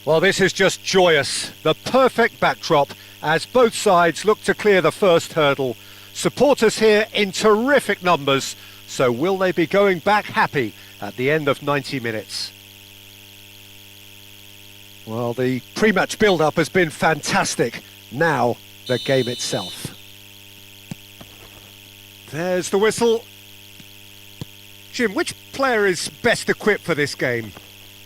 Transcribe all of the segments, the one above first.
Well, this is just joyous. The perfect backdrop as both sides look to clear the first hurdle. Supporters here in terrific numbers. So will they be going back happy at the end of 90 minutes? Well, the pre-match build-up has been fantastic. Now, the game itself. There's the whistle. Jim, which player is best equipped for this game?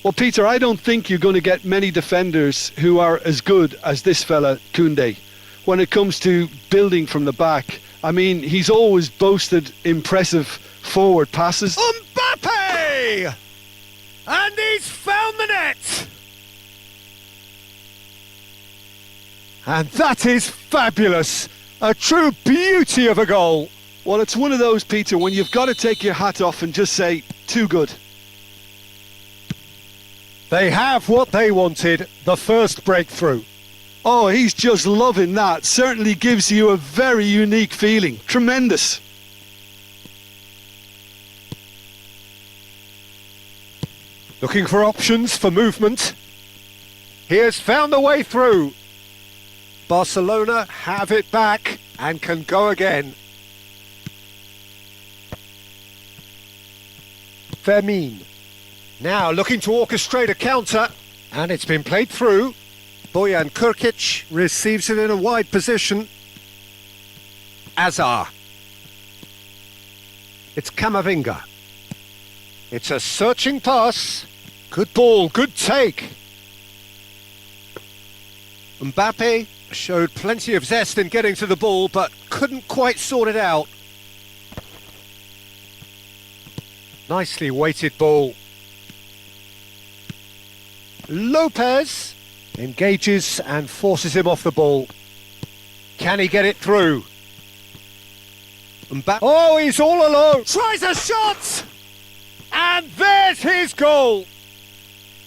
Well, Peter, I don't think you're going to get many defenders who are as good as this fella, Koundé. When it comes to building from the back, I mean, he's always boasted impressive forward passes. Mbappe! And he's found the net! And that is fabulous! A true beauty of a goal! Well, it's one of those, Peter, when you've got to take your hat off and just say, too good. They have what they wanted, the first breakthrough. Oh, he's just loving that. Certainly gives you a very unique feeling. Tremendous. Looking for options for movement. He has found a way through. Barcelona have it back and can go again. Fermin. Now looking to orchestrate a counter, and it's been played through. Bojan Krkić receives it in a wide position. Azar. It's Camavinga. It's a searching pass. Good ball, good take. Mbappe showed plenty of zest in getting to the ball, but couldn't quite sort it out. Nicely weighted ball. Lopez engages and forces him off the ball. Can he get it through? Mbappe. Oh, he's all alone. Tries a shot! And there's his goal.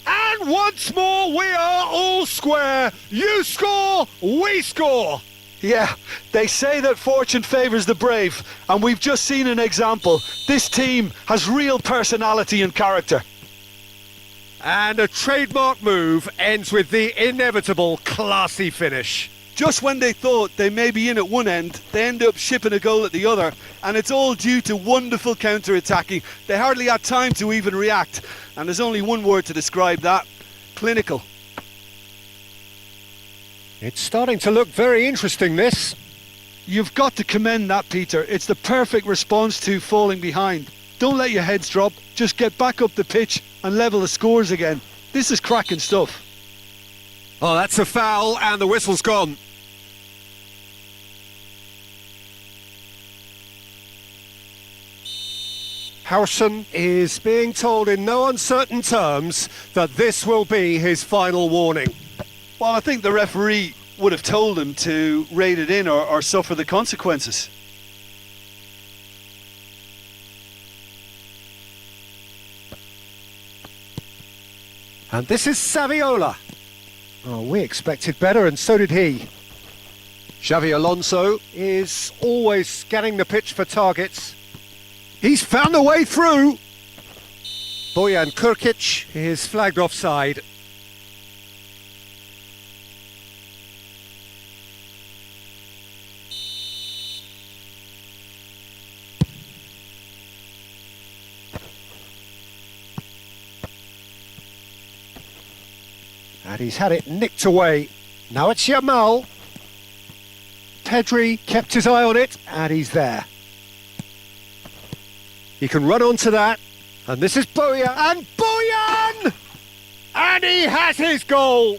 And once more, we are all square. You score, we score. Yeah, they say that fortune favours the brave, and we've just seen an example. This team has real personality and character. And a trademark move ends with the inevitable classy finish. Just when they thought they may be in at one end, they end up shipping a goal at the other, and it's all due to wonderful counter-attacking. They hardly had time to even react, and there's only one word to describe that: clinical. It's starting to look very interesting, this. You've got to commend that, Peter. It's the perfect response to falling behind. Don't let your heads drop, just get back up the pitch and level the scores again. This is cracking stuff. Oh, that's a foul, and the whistle's gone. Howson is being told in no uncertain terms that this will be his final warning. Well, I think the referee would have told him to rate it in or suffer the consequences. And this is Saviola. Oh, we expected better, and so did he. Xavi Alonso is always scanning the pitch for targets. He's found a way through. Bojan Krkić is flagged offside. And he's had it nicked away. Now it's Yamal. Pedri kept his eye on it, and he's there. He can run onto that, and this is Bojan, and Bojan! And he has his goal!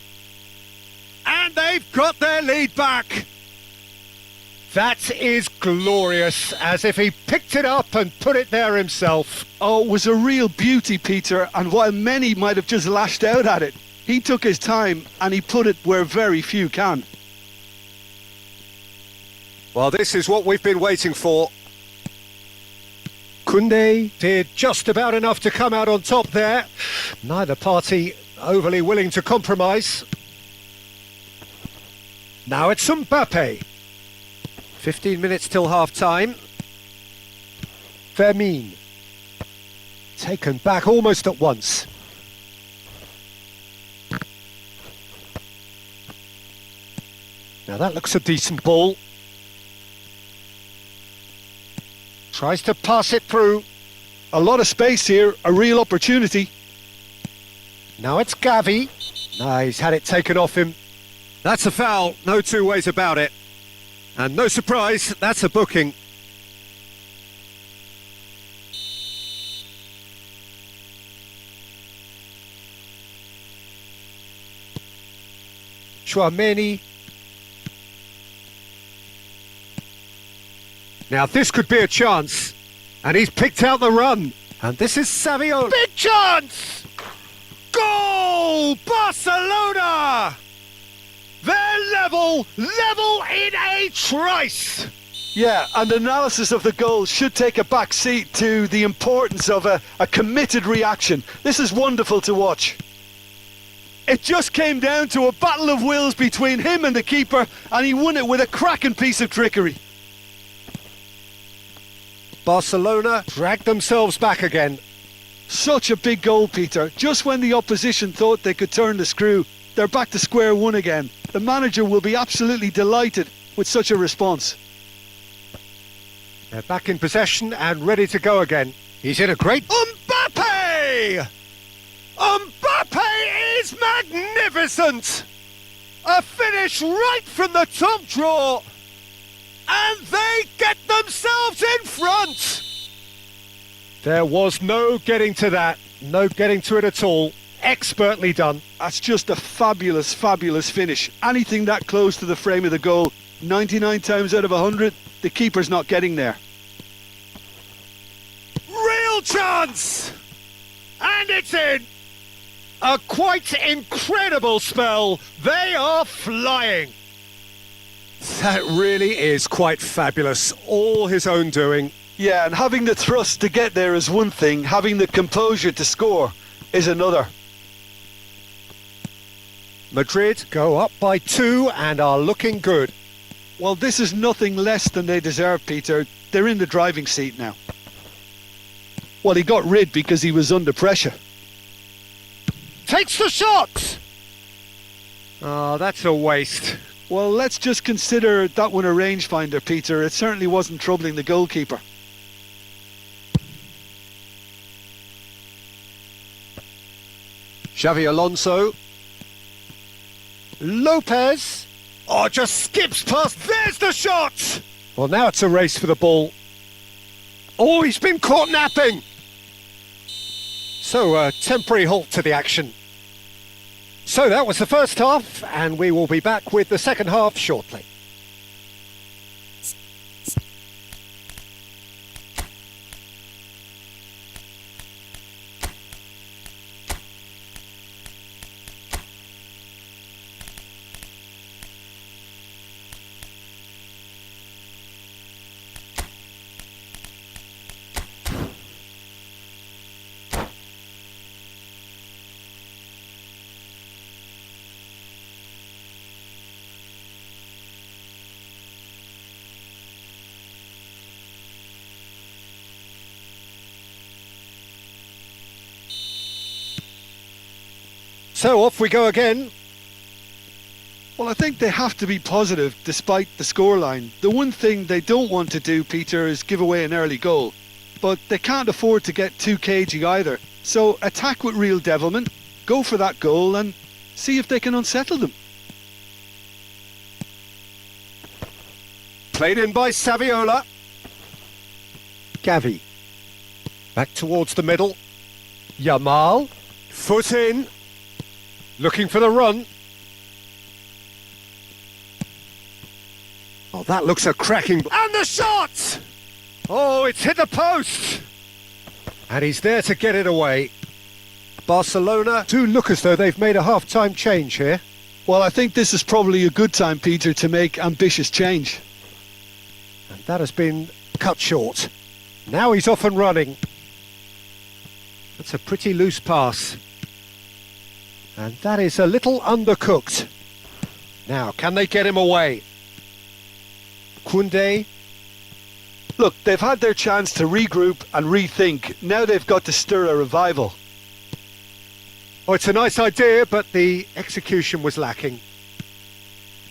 And they've got their lead back. That is glorious, as if he picked it up and put it there himself. Oh, it was a real beauty, Peter, and while many might have just lashed out at it, he took his time and he put it where very few can. Well, this is what we've been waiting for. Koundé did just about enough to come out on top there. Neither party overly willing to compromise. Now it's Mbappe. 15 minutes till half-time. Fermin. Taken back almost at once. Now that looks a decent ball. Tries to pass it through. A lot of space here, a real opportunity. Now it's Gavi. No, he's had it taken off him. That's a foul, no two ways about it. And no surprise, that's a booking. Chouameni. Now this could be a chance. And he's picked out the run. And this is Savio. Big chance! Goal! Barcelona! They're level in a trice! Yeah, and analysis of the goal should take a back seat to the importance of a committed reaction. This is wonderful to watch. It just came down to a battle of wills between him and the keeper, and he won it with a cracking piece of trickery. Barcelona dragged themselves back again. Such a big goal, Peter. Just when the opposition thought they could turn the screw, they're back to square one again. The manager will be absolutely delighted with such a response. They're back in possession and ready to go again. He's in a great... Mbappe! Mbappe is magnificent! A finish right from the top draw! And they get themselves in front! There was no getting to that. No getting to it at all. Expertly done. That's just a fabulous, fabulous finish. Anything that close to the frame of the goal, 99 times out of 100, the keeper's not getting there. Real chance! And it's in! A quite incredible spell. They are flying. That really is quite fabulous. All his own doing. Yeah, and having the thrust to get there is one thing. Having the composure to score is another. Madrid go up by 2 and are looking good. Well, this is nothing less than they deserve, Peter. They're in the driving seat now. Well, he got rid because he was under pressure. Takes the shot! Oh, that's a waste. Well, let's just consider that one a rangefinder, Peter. It certainly wasn't troubling the goalkeeper. Xavi Alonso. Lopez. Oh, just skips past. There's the shot! Well, now it's a race for the ball. Oh, he's been caught napping. So, a temporary halt to the action. So that was the first half, and we will be back with the second half shortly. So off we go again. Well, I think they have to be positive despite the scoreline. The one thing they don't want to do, Peter, is give away an early goal. But they can't afford to get too cagey either. So attack with real devilment, go for that goal and see if they can unsettle them. Played in by Saviola. Gavi. Back towards the middle. Yamal. Foot in. Looking for the run. Oh, that looks a cracking... And the shot! Oh, it's hit the post! And he's there to get it away. Barcelona do look as though they've made a half-time change here. Well, I think this is probably a good time, Peter, to make ambitious change. And that has been cut short. Now he's off and running. That's a pretty loose pass. And that is a little undercooked. Now, can they get him away? Koundé. Look, they've had their chance to regroup and rethink. Now they've got to stir a revival. Oh, it's a nice idea, but the execution was lacking.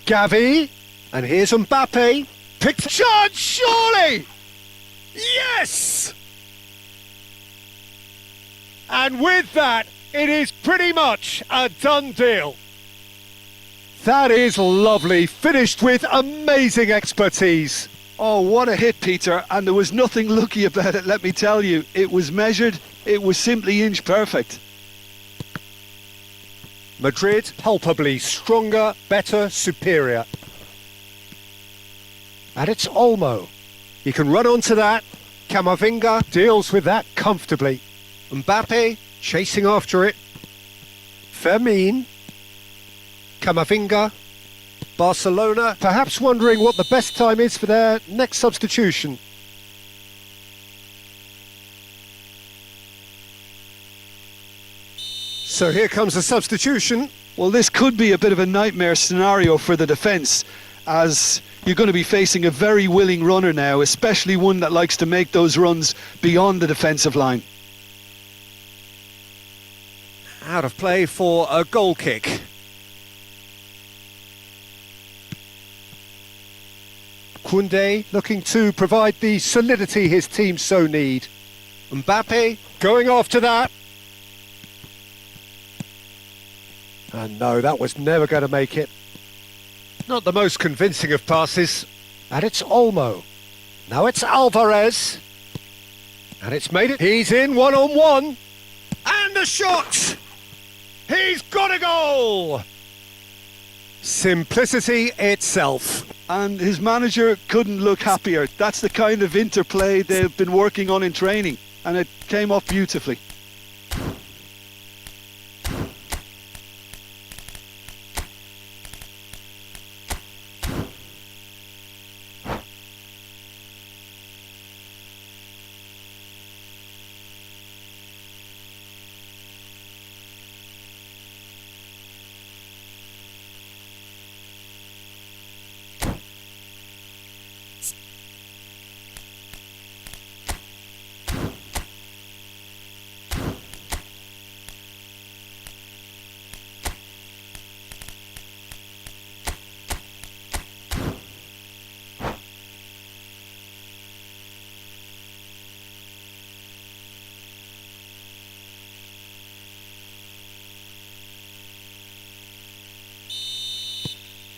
Gavi. And here's Mbappe. Picked chance, surely! Yes! And with that, it is pretty much a done deal. That is lovely, finished with amazing expertise. Oh, what a hit, Peter, and there was nothing lucky about it, let me tell you. It was measured, it was simply inch perfect. Madrid, palpably stronger, better, superior. And it's Olmo. He can run onto that. Camavinga deals with that comfortably. Mbappe chasing after it. Fermin. Camavinga. Barcelona perhaps wondering what the best time is for their next substitution. So here comes the substitution. Well, this could be a bit of a nightmare scenario for the defence, as you're going to be facing a very willing runner now, especially one that likes to make those runs beyond the defensive line. Out of play for a goal kick. Koundé looking to provide the solidity his team so need. Mbappe going after that. And no, that was never going to make it. Not the most convincing of passes. And it's Olmo. Now it's Alvarez. And it's made it. He's in one-on-one. And the shot! He's got a goal! Simplicity itself. And his manager couldn't look happier. That's the kind of interplay they've been working on in training, and it came off beautifully.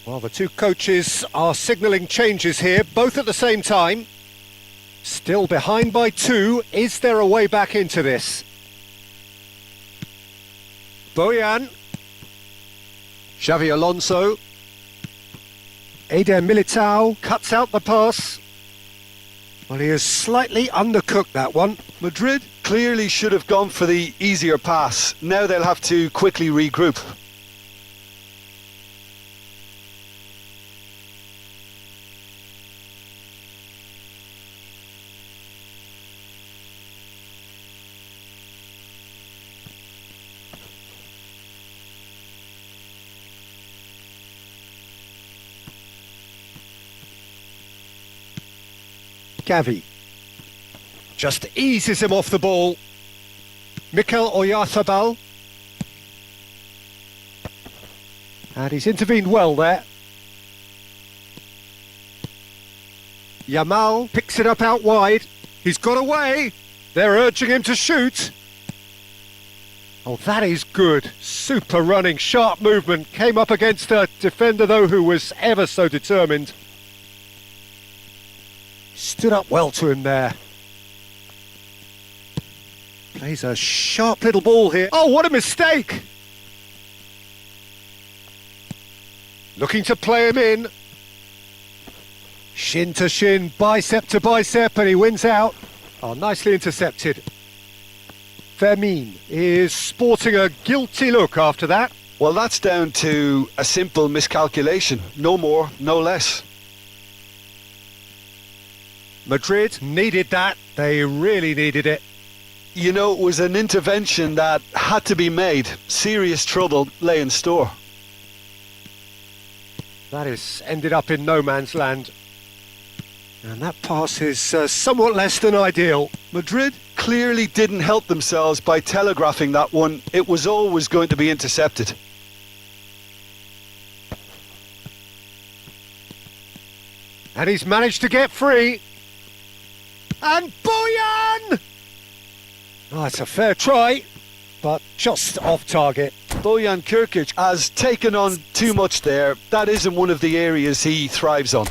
Well, the two coaches are signalling changes here, both at the same time. Still behind by 2. Is there a way back into this? Bojan. Xavi Alonso. Eder Militao cuts out the pass. Well, he has slightly undercooked that one. Madrid clearly should have gone for the easier pass. Now they'll have to quickly regroup. Gavi just eases him off the ball. Mikel Oyarzabal. And he's intervened well there. Yamal picks it up out wide. He's got away. They're urging him to shoot. Oh, that is good. Super running, sharp movement. Came up against a defender, though, who was ever so determined. Stood up well to him there. Plays a sharp little ball here. Oh, what a mistake! Looking to play him in. Shin to shin, bicep to bicep, and he wins out. Oh, nicely intercepted. Fermin is sporting a guilty look after that. Well, that's down to a simple miscalculation. No more, no less. Madrid needed that. They really needed it. You know, it was an intervention that had to be made. Serious trouble lay in store. That has ended up in no man's land. And that pass is somewhat less than ideal. Madrid clearly didn't help themselves by telegraphing that one. It was always going to be intercepted. And he's managed to get free. And Bojan! Oh, it's a fair try, but just off target. Bojan Kirkic has taken on too much there. That isn't one of the areas he thrives on.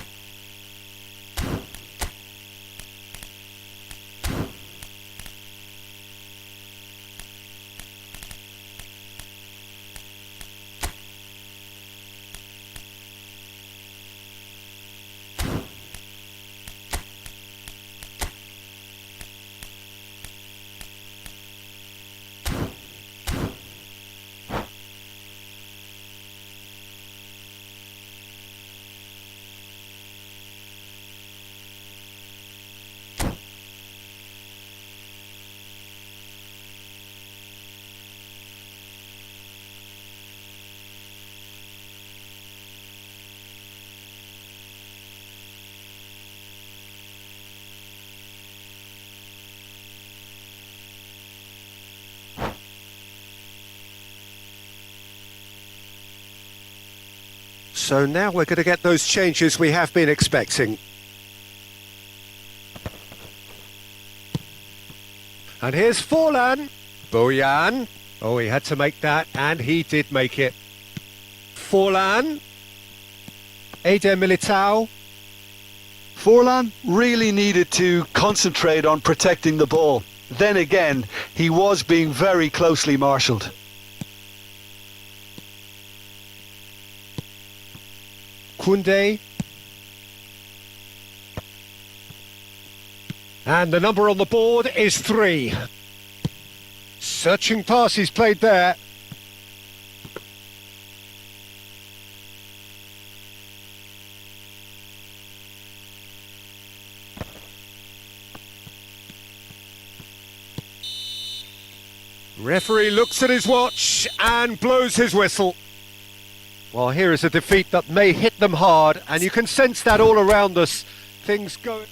So now we're going to get those changes we have been expecting. And here's Forlan. Bojan. Oh, he had to make that, and he did make it. Forlan. Eder Militao. Forlan really needed to concentrate on protecting the ball. Then again, he was being very closely marshalled. Koundé. And the number on the board is 3. Searching pass he's played there. Referee looks at his watch and blows his whistle. Well, here is a defeat that may hit them hard, and you can sense that all around us. Things going...